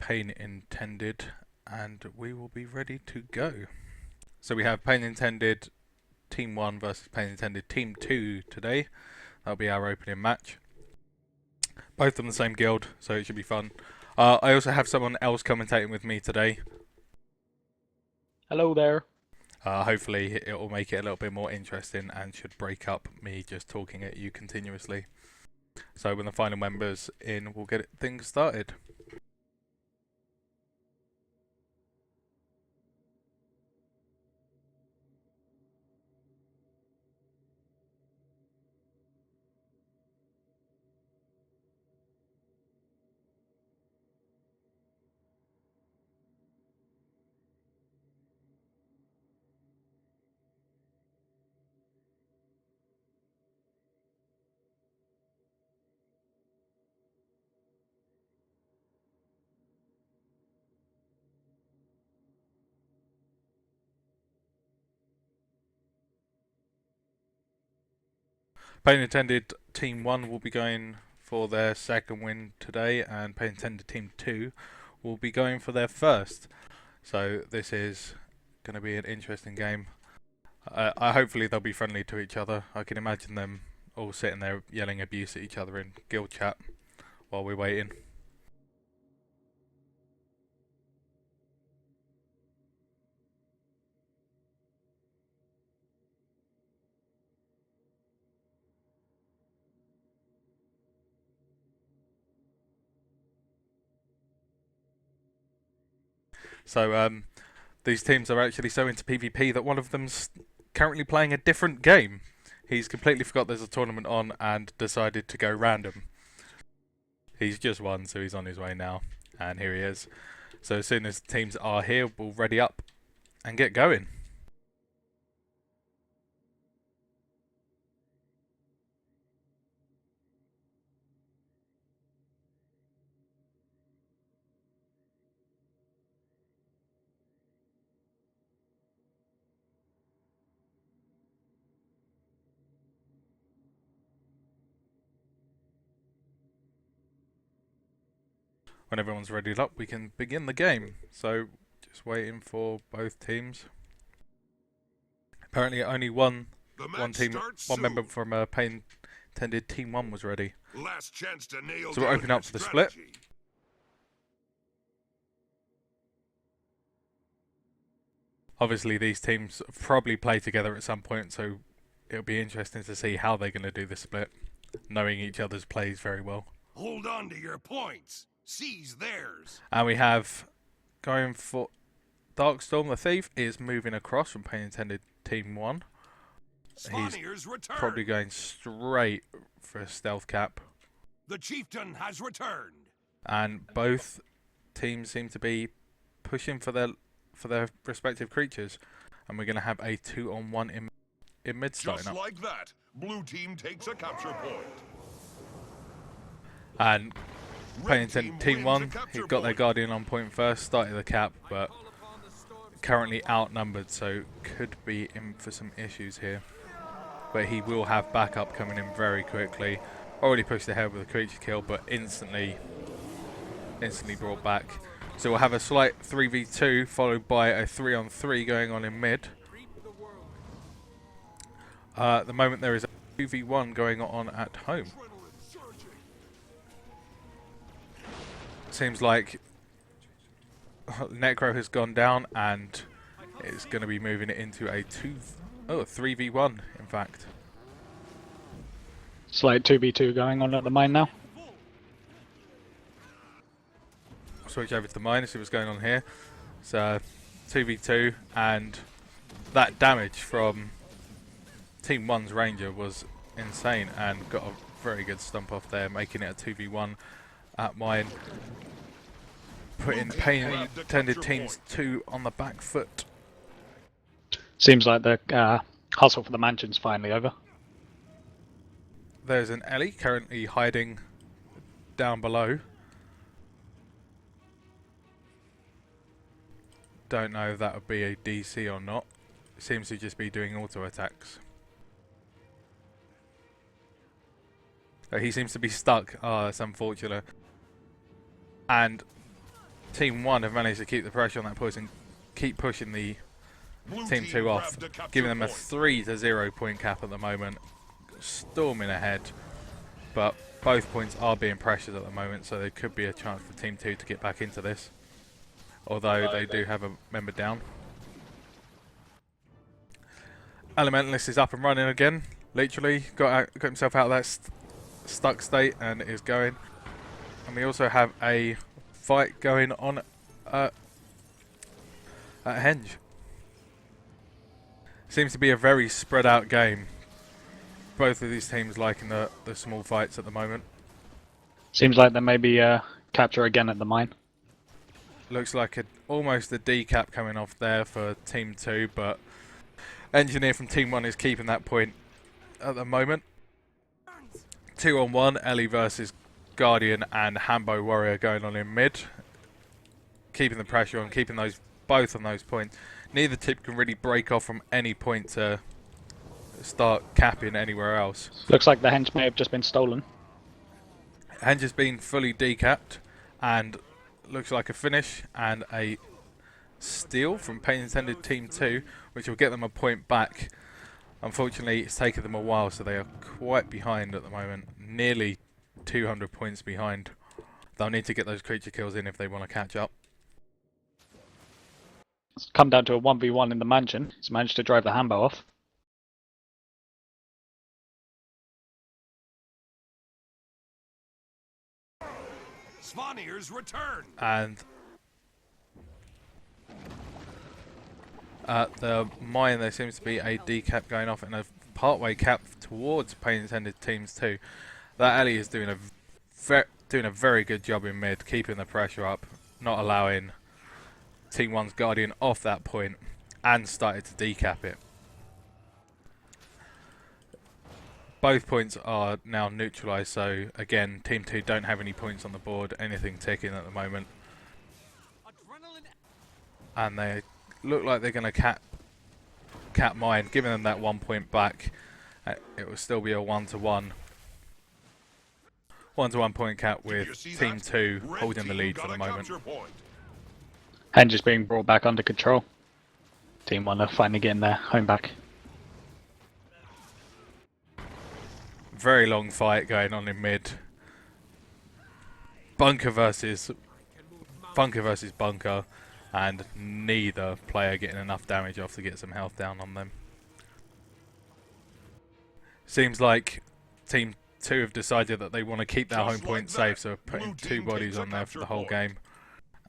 Pain Intended, and we will be ready to go. So we have Pain Intended Team 1 versus Pain Intended Team 2 today. That'll be our opening match. Both from the same guild, so it should be fun. I also have someone else commentating with me today. Hello there. Hopefully it will make it a little bit more interesting and should break up me just talking at you continuously. So when the final member's in, we'll get things started. Pain Intended Team 1 will be going for their second win today, and Pain Intended Team 2 will be going for their first. So this is going to be an interesting game. Hopefully they'll be friendly to each other. I can imagine them all sitting there yelling abuse at each other in guild chat while we're waiting. So these teams are actually so into PvP that one of them's currently playing a different game. He's completely forgot there's a tournament on and decided to go random. He's just won, so he's on his way now. And here he is. So as soon as the teams are here, we'll ready up and get going. When everyone's readied up, we can begin the game. So just waiting for both teams. Apparently only one member from Pain Intended Team 1 was ready. Last chance to nail so we're opening up for the split. Obviously these teams probably play together at some point, so it'll be interesting to see how they're going to do the split, knowing each other's plays very well. Hold on to your points. Seize theirs. And we have going for Darkstorm the Thief is moving across from Pain Intended Team 1. He's probably going straight for a stealth cap. The chieftain has returned. And both teams seem to be pushing for their respective creatures. And we're going to have a 2-on-1 in mid starting up. Just like that, blue team takes a capture point. And Pain Intended Team 1, he got their Guardian on point first, started the cap, but currently outnumbered, so could be in for some issues here. But he will have backup coming in very quickly. Already pushed ahead with a creature kill, but instantly brought back. So we'll have a slight 3v2 followed by a 3-on-3 going on in mid. At the moment there is a 2v1 going on at home. Seems like Necro has gone down and it's going to be moving it into a 3v1 in fact. Slight 2v2 going on at the mine now. Switch over to the mine, see what's going on here. So 2v2, and that damage from Team 1's Ranger was insane and got a very good stump off there, making it a 2v1 at mine. Putting Pain Intended Teams 2 on the back foot. Seems like the hustle for the mansion's finally over. There's an Ellie currently hiding down below. Don't know if that would be a DC or not. Seems to just be doing auto attacks. He seems to be stuck. Oh, that's unfortunate. And Team 1 have managed to keep the pressure on that point and keep pushing the Blue Team 2 off, grabbed a capture giving them a point. 3-0 point cap at the moment, storming ahead, but both points are being pressured at the moment, so there could be a chance for Team 2 to get back into this, although they do have a member down. Elementalist is up and running again, literally got himself out of that stuck state and is going. And we also have a fight going on at Henge. Seems to be a very spread out game. Both of these teams liking the small fights at the moment. Seems like there may be a capture again at the mine. Looks like almost a decap coming off there for Team 2, but Engineer from Team 1 is keeping that point at the moment. 2-on-1, Ellie versus Guardian and Hambo Warrior going on in mid. Keeping the pressure on, keeping both on those points. Neither team can really break off from any point to start capping anywhere else. Looks like the henge may have just been stolen. Henge has been fully decapped and looks like a finish and a steal from Pain Intended Team 2, which will get them a point back. Unfortunately, it's taken them a while, so they are quite behind at the moment. Nearly 200 points behind. They'll need to get those creature kills in if they want to catch up. It's come down to a 1v1 in the mansion. He's managed to drive the Hambo off. Svanir's return. And at the mine, there seems to be a decap going off and a partway cap towards Pain Intended Teams 2. That Ellie is doing a very good job in mid, keeping the pressure up, not allowing Team 1's Guardian off that point, and started to decap it. Both points are now neutralised, so again, Team 2 don't have any points on the board, anything ticking at the moment. And they look like they're going to cap mine, giving them that 1 point back. It will still be a 1-to-1. 1-to-1 point cap with Team 2 holding the lead for the moment. Henge is being brought back under control. Team 1 are finally getting their home back. Very long fight going on in mid. Bunker versus Bunker, and neither player getting enough damage off to get some health down on them. Seems like Team 2 have decided that they want to keep their home point safe, so putting 2 bodies on there for the whole game.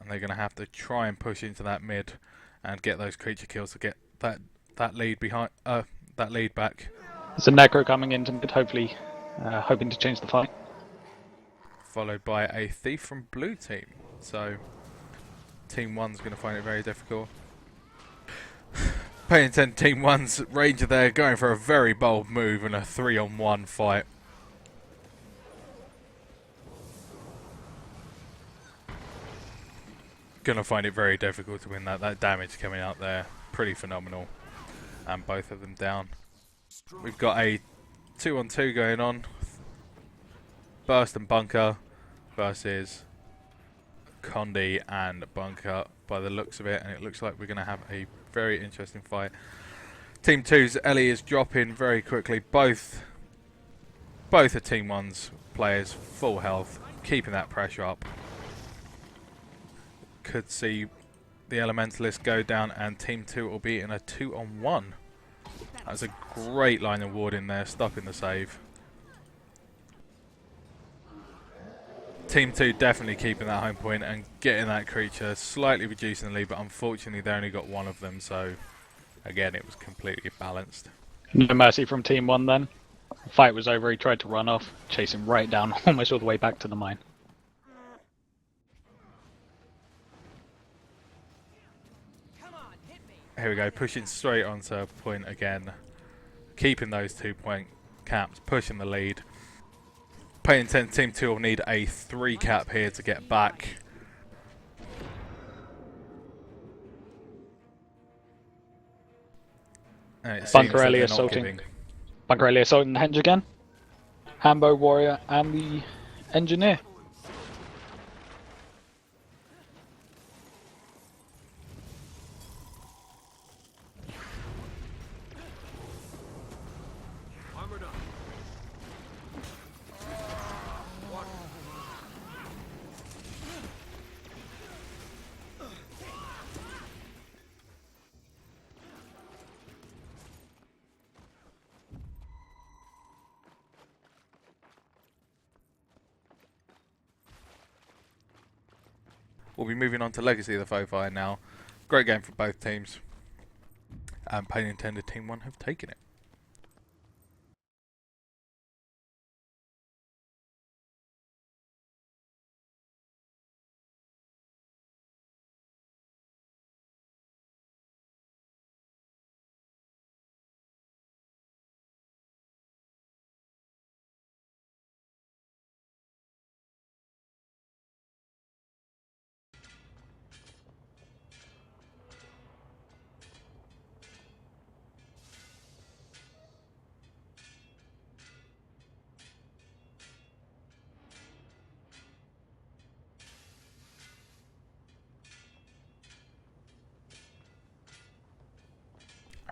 And they're going to have to try and push into that mid and get those creature kills to get that lead back. There's a Necro coming into mid, hopefully hoping to change the fight. Followed by a Thief from blue team. So Team 1's going to find it very difficult. Pain Intended Team 1's Ranger there going for a very bold move and a 3-on-1 fight. Gonna find it very difficult to win that. That damage coming out there, pretty phenomenal. And both of them down. We've got a 2-on-2 going on. Burst and Bunker versus Condi and Bunker by the looks of it, and it looks like we're going to have a very interesting fight. Team 2's Ellie is dropping very quickly. Both are Team 1's players full health, keeping that pressure up. Could see the Elementalist go down, and Team 2 will be in a 2-on-1. That's a great line of ward in there, stopping the save. Team 2 definitely keeping that home point and getting that creature, slightly reducing the lead, but unfortunately they only got one of them, so again it was completely balanced. No mercy from Team 1 then. The fight was over, he tried to run off, chase him right down, almost all the way back to the mine. Here we go, pushing straight onto point again. Keeping those 2 point caps, pushing the lead. Pain Intended Team 2 will need a 3 cap here to get back. Bunker Ellie assaulting. Bunker Ellie assaulting Henge again. Hambo Warrior and the Engineer. We'll be moving on to Legacy of the Foe Fire now. Great game for both teams. And Pain Intended Team 1 have taken it.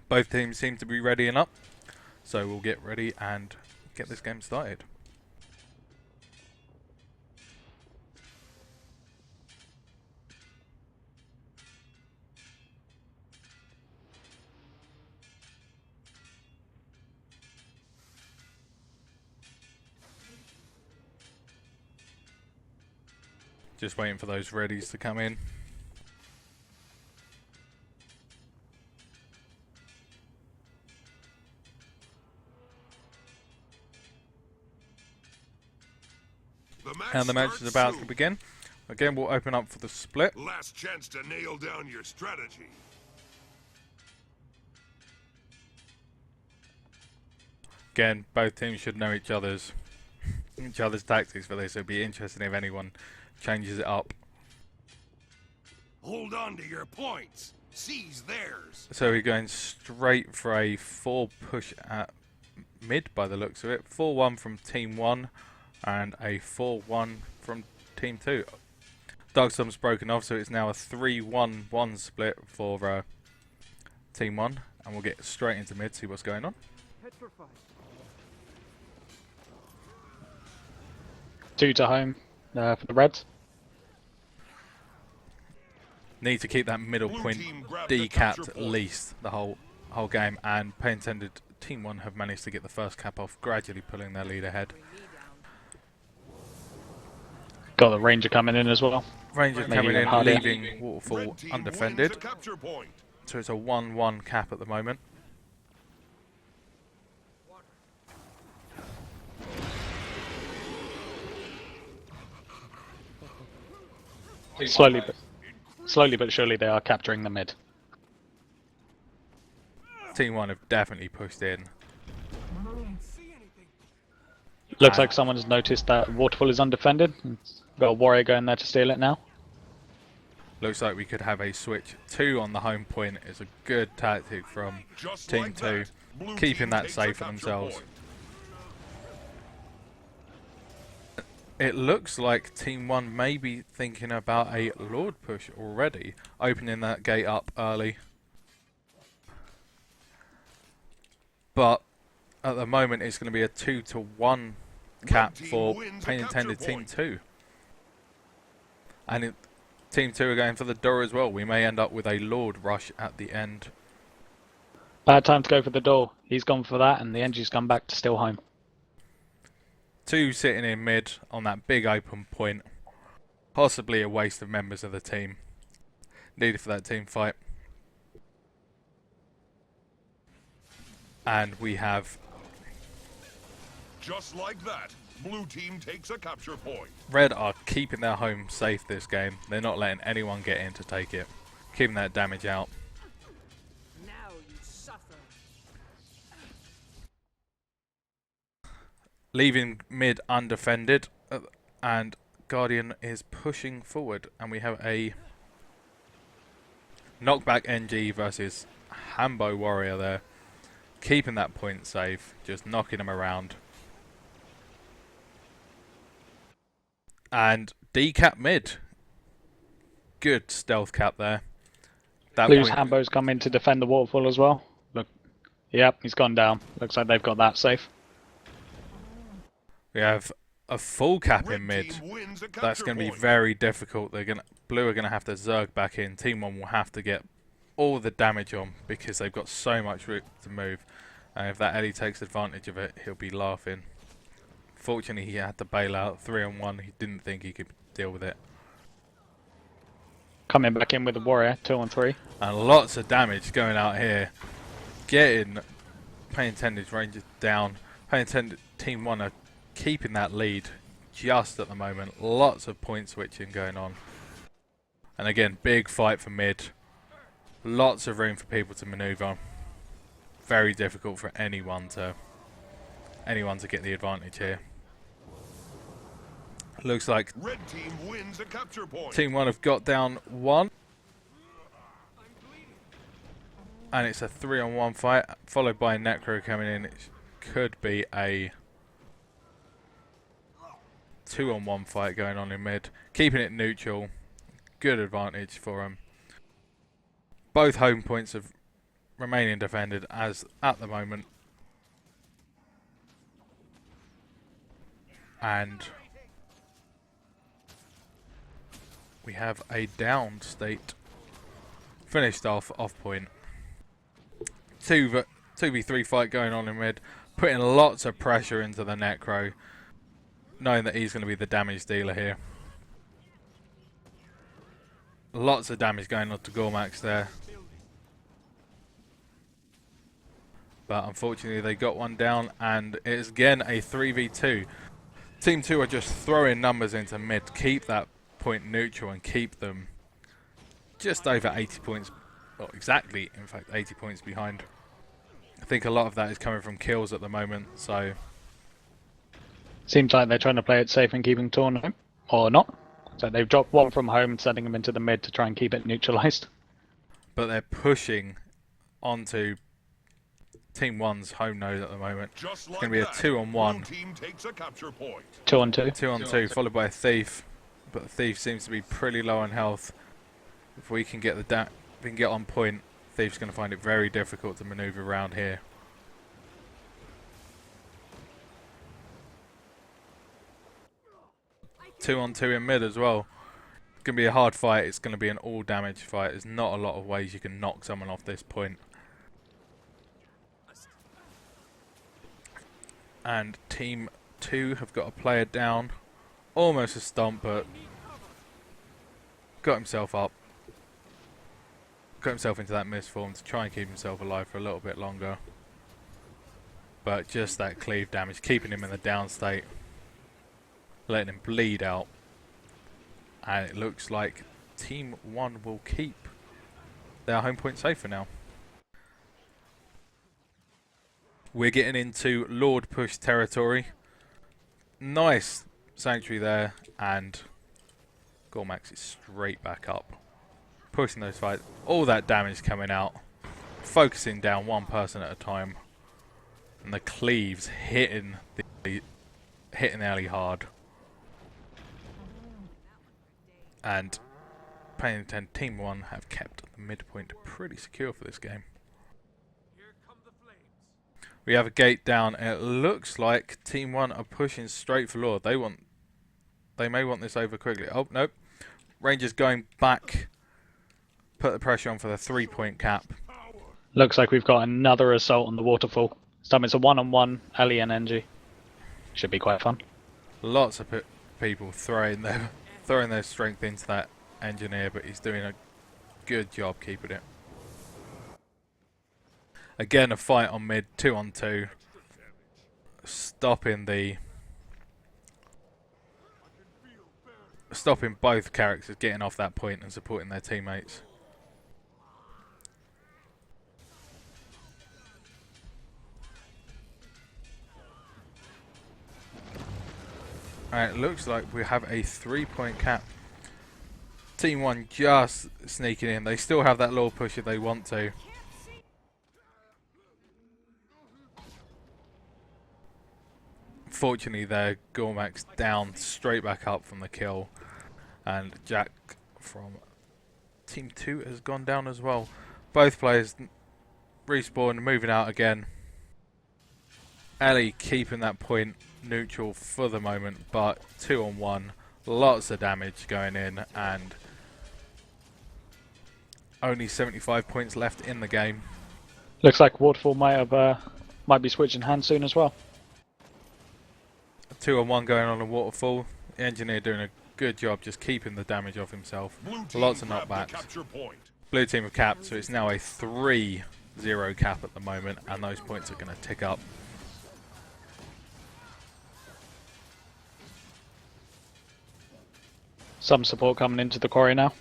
Both teams seem to be readying up, so we'll get ready and get this game started. Just waiting for those readies to come in. And the match is about to begin. Again, we'll open up for the split. Last chance to nail down your strategy. Again, both teams should know each other's tactics for this. It'd be interesting if anyone changes it up. Hold on to your points. Seize theirs. So we're going straight for a 4 push at mid by the looks of it. 4-1 from Team 1 and a 4-1 from Team 2. Darkstorm's broken off, so it's now a 3-1-1 split for Team 1. And we'll get straight into mid, see what's going on. Petrified. 2 to home for the Reds. Need to keep that middle Blue point team grab the decapped capture at point. least the whole game, and Pain Intended Team 1 have managed to get the first cap off, gradually pulling their lead ahead. Got the Ranger coming in as well. Ranger Maybe coming even in, harder. leaving Waterfall Red team wins undefended, the capture point. so it's a 1-1 cap at the moment. Slowly but surely they are capturing the mid. Team 1 have definitely pushed in. Looks like someone's noticed that Waterfall is undefended. Got a warrior going there to steal it now. Looks like we could have a switch 2 on the home point. It's a good tactic from Just Team like 2, that, blue keeping team that takes safe the for capture themselves. point. It looks like Team 1 may be thinking about a Lord push already, opening that gate up early. But at the moment it's going to be a 2-1 cap team for wins a Pain capture Intended Team point. 2. And Team 2 are going for the door as well. We may end up with a Lord rush at the end. Bad time to go for the door. He's gone for that, and the NG's come back to steal home. 2 sitting in mid on that big open point. Possibly a waste of members of the team. Needed for that team fight. And we have Just like that, blue team takes a capture point. Red are keeping their home safe this game. They're not letting anyone get in to take it. Keeping that damage out. Now you suffer. Leaving mid undefended, and Guardian is pushing forward, and we have a knockback NG versus Hambo Warrior there, keeping that point safe, just knocking them around. And decap mid, good stealth cap there. That Blue's point- Hambo's come in to defend the waterfall as well. Look, yep, he's gone down. Looks like they've got that safe. We have a full cap Red in mid. team wins a That's capture going to be point. very difficult. Blue are going to have to Zerg back in. Team 1 will have to get all the damage on because they've got so much route to move. And if that Ellie takes advantage of it, he'll be laughing. Fortunately, he had to bail out 3-on-1. He didn't think he could deal with it. Coming back in with the warrior, 2 on 3. And lots of damage going out here. Getting Pain Intended's Rangers down. Pain Intended Team 1 are keeping that lead just at the moment. Lots of point switching going on. And again, big fight for mid. Lots of room for people to maneuver. Very difficult for anyone to get the advantage here. Looks like Red team wins a capture point. Team 1 have got down 1. And it's a 3-on-1 fight, followed by Necro coming in. It could be a 2-on-1 fight going on in mid. Keeping it neutral. Good advantage for them. Both home points have remaining defended as at the moment. And we have a down state finished off point. 2v3 fight going on in mid, putting lots of pressure into the Necro, knowing that he's going to be the damage dealer here. Lots of damage going on to Gormax there. But unfortunately they got one down, and it's again a 3v2. Team 2 are just throwing numbers into mid, keep that point neutral and keep them just over 80 points, well exactly in fact 80 points behind. I think a lot of that is coming from kills at the moment, so Seems like they're trying to play it safe and keeping Torn home, or not. So they've dropped one from home, sending them into the mid to try and keep it neutralized. but they're pushing onto Team 1's home node at the moment. Just It's going to be a 2-on-1. Blue team takes a capture point. 2 on 2. 2-on-2 followed by a Thief, but the Thief seems to be pretty low on health. If we can get on point, Thief's going to find it very difficult to maneuver around here. Two on two in mid as well. It's going to be a hard fight. It's going to be an all damage fight. There's not a lot of ways you can knock someone off this point. And Team 2 have got a player down. Almost a stomp, but got himself up. Got himself into that misform to try and keep himself alive for a little bit longer. But just that cleave damage, keeping him in the down state. Letting him bleed out. And it looks like Team 1 will keep their home point safe for now. We're getting into Lord Push territory. Nice sanctuary there, and Gormax is straight back up. Pushing those fights. All that damage coming out. Focusing down one person at a time. And the cleaves hitting the alley hard. And Pain Intended Team 1 have kept the midpoint pretty secure for this game. We have a gate down, and it looks like Team 1 are pushing straight for Lord. They may want this over quickly. Oh, nope. Rangers going back. Put the pressure on for the 3-point cap. Looks like we've got another assault on the waterfall. This time it's a 1-on-1, Ellie and NG. Should be quite fun. Lots of people throwing their strength into that engineer, but he's doing a good job keeping it. Again, a fight on mid, 2 on 2. Stopping both characters getting off that point and supporting their teammates. Alright, looks like we have a 3-point cap. Team 1 just sneaking in. They still have that Lord push if they want to. Fortunately, their Gormax down straight back up from the kill, and Jack from Team 2 has gone down as well. Both players respawn, moving out again. Ellie keeping that point neutral for the moment, but 2 on 1, lots of damage going in, and only 75 points left in the game. Looks like Waterfall might be switching hands soon as well. 2 on 1 going on a waterfall. The engineer doing a good job just keeping the damage off himself. Blue team Lots of grabbed the knockbacks. capture point. Blue team have capped, so it's now a 3-0 cap at the moment, and those points are going to tick up. Some support coming into the quarry now.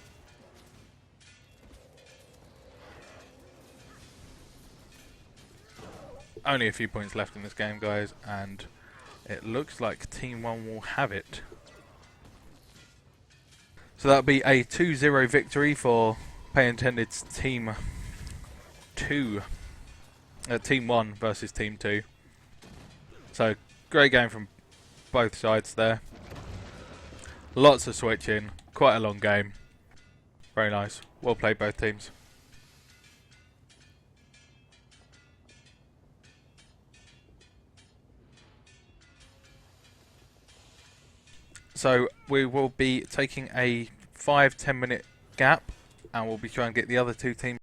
Only a few points left in this game, guys, and it looks like Team 1 will have it. So that'll be a 2-0 victory for Pay Intended's Team 2. Team 1 versus Team 2. So, great game from both sides there. Lots of switching, quite a long game. Very nice. Well played, both teams. So we will be taking a 5-10 minute gap, and we'll be trying to get the other two teams